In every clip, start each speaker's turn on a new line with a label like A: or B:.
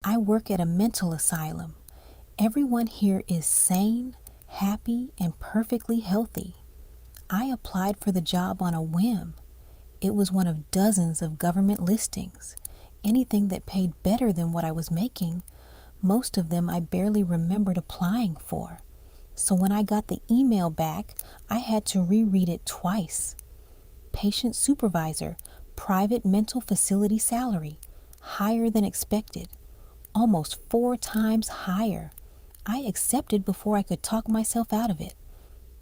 A: I work at a mental asylum. Everyone here is sane, happy, and perfectly healthy. I applied for the job on a whim. It was one of dozens of government listings. Anything that paid better than what I was making. Most of them I barely remembered applying for. So when I got the email back, I had to reread it twice. Patient supervisor, private mental facility salary, higher than expected, almost 4 times higher. I accepted before I could talk myself out of it.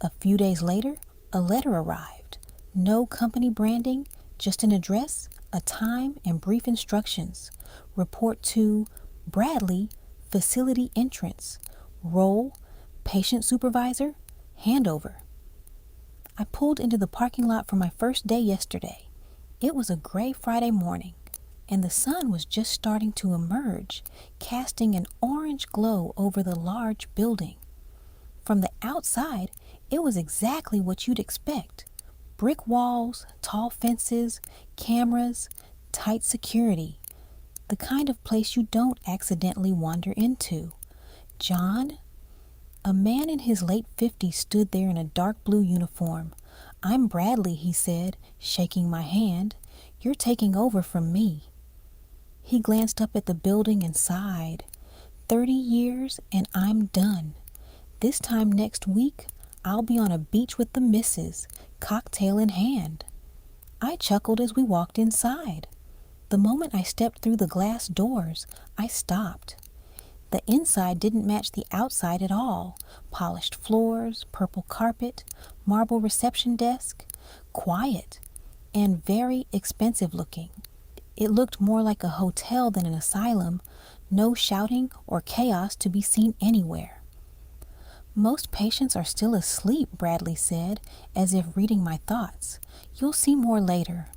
A: A few days later, a letter arrived. No company branding, just an address, a time, and brief instructions. Report to Bradley, facility entrance. Role, patient supervisor, handover. I pulled into the parking lot for my first day yesterday. It was a gray Friday morning, and the sun was just starting to emerge, casting an orange glow over the large building. From the outside, it was exactly what you'd expect. Brick walls, tall fences, cameras, tight security. The kind of place you don't accidentally wander into. John? A man in his late 50s stood there in a dark blue uniform. "I'm Bradley," he said, shaking my hand. "You're taking over from me." He glanced up at the building and sighed. 30 years and I'm done. This time next week, I'll be on a beach with the missus, cocktail in hand. I chuckled as we walked inside. The moment I stepped through the glass doors, I stopped. The inside didn't match the outside at all. Polished floors, purple carpet, marble reception desk. Quiet and very expensive looking. It looked more like a hotel than an asylum. No shouting or chaos to be seen anywhere. "Most patients are still asleep," Bradley said, as if reading my thoughts. "You'll see more later."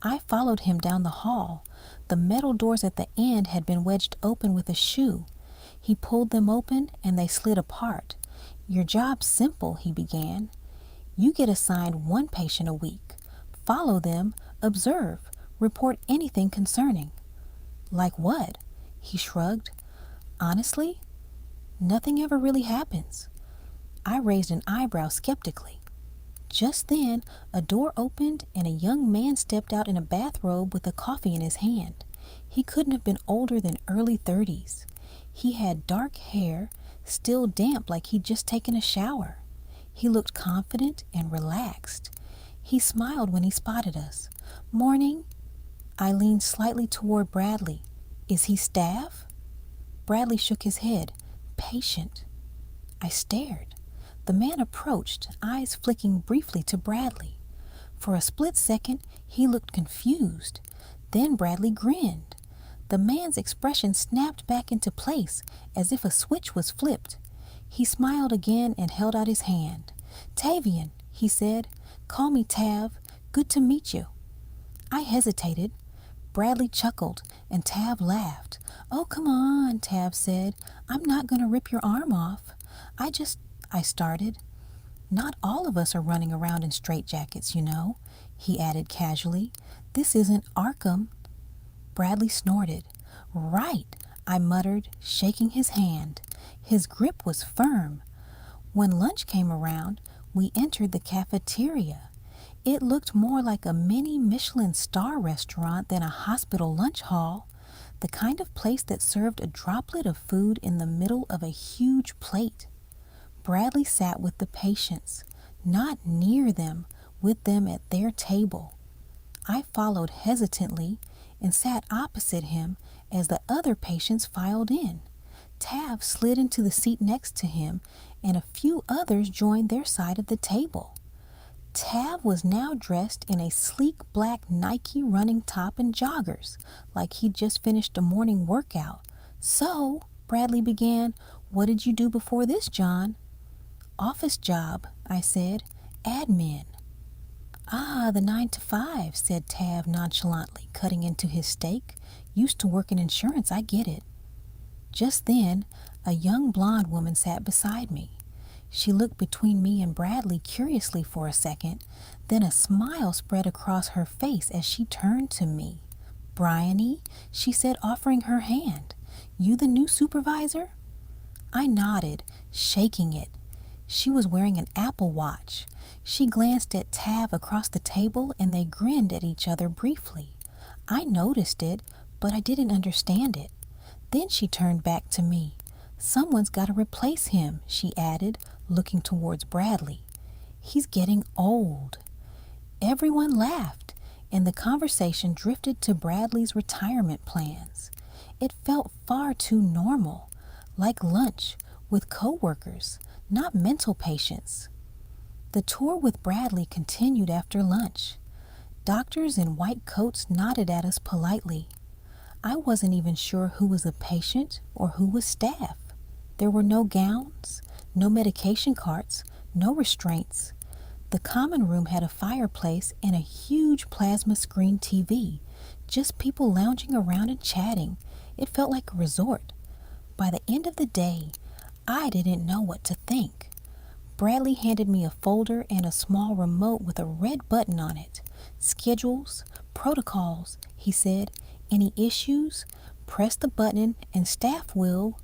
A: I followed him down the hall. The metal doors at the end had been wedged open with a shoe. He pulled them open and they slid apart. "Your job's simple," he began. "You get assigned 1 patient a week. Follow them, observe, report anything concerning." "Like what?" He shrugged. "Honestly, nothing ever really happens." I raised an eyebrow skeptically. Just then, a door opened and a young man stepped out in a bathrobe with a coffee in his hand. He couldn't have been older than early 30s. He had dark hair, still damp like he'd just taken a shower. He looked confident and relaxed. He smiled when he spotted us. "Morning." I leaned slightly toward Bradley. "Is he staff?" Bradley shook his head. "Patient." I stared. The man approached, eyes flicking briefly to Bradley. For a split second, he looked confused. Then Bradley grinned. The man's expression snapped back into place, as if a switch was flipped. He smiled again and held out his hand. "Tavian," he said. "Call me Tav. Good to meet you." I hesitated. Bradley chuckled, and Tav laughed. "Oh, come on," Tav said. "I'm not going to rip your arm off. I started. "Not all of us are running around in straitjackets, you know," he added casually. "This isn't Arkham." Bradley snorted. "Right," I muttered, shaking his hand. His grip was firm. When lunch came around, we entered the cafeteria. It looked more like a mini Michelin star restaurant than a hospital lunch hall, the kind of place that served a droplet of food in the middle of a huge plate. Bradley sat with the patients, not near them, with them at their table. I followed hesitantly and sat opposite him as the other patients filed in. Tav slid into the seat next to him, and a few others joined their side of the table. Tav was now dressed in a sleek black Nike running top and joggers, like he'd just finished a morning workout. "So," Bradley began, "what did you do before this, John?" "Office job," I said. "Admin." "Ah, the 9 to 5, said Tav nonchalantly, cutting into his steak. "Used to work in insurance, I get it." Just then, a young blonde woman sat beside me. She looked between me and Bradley curiously for a second, then a smile spread across her face as she turned to me. "Bryony," she said, offering her hand. You the new supervisor?" I nodded, shaking it. She was wearing an Apple Watch. She glanced at Tav across the table and they grinned at each other briefly. I noticed it, but I didn't understand it. Then she turned back to me. "Someone's got to replace him," she added, looking towards Bradley. "He's getting old." Everyone laughed, and the conversation drifted to Bradley's retirement plans. It felt far too normal, like lunch with coworkers, not mental patients. The tour with Bradley continued after lunch. Doctors in white coats nodded at us politely. I wasn't even sure who was a patient or who was staff. There were no gowns, no medication carts, no restraints. The common room had a fireplace and a huge plasma screen TV. Just people lounging around and chatting. It felt like a resort. By the end of the day, I didn't know what to think. Bradley handed me a folder and a small remote with a red button on it. "Schedules, protocols," he said. "Any issues? Press the button and staff will..."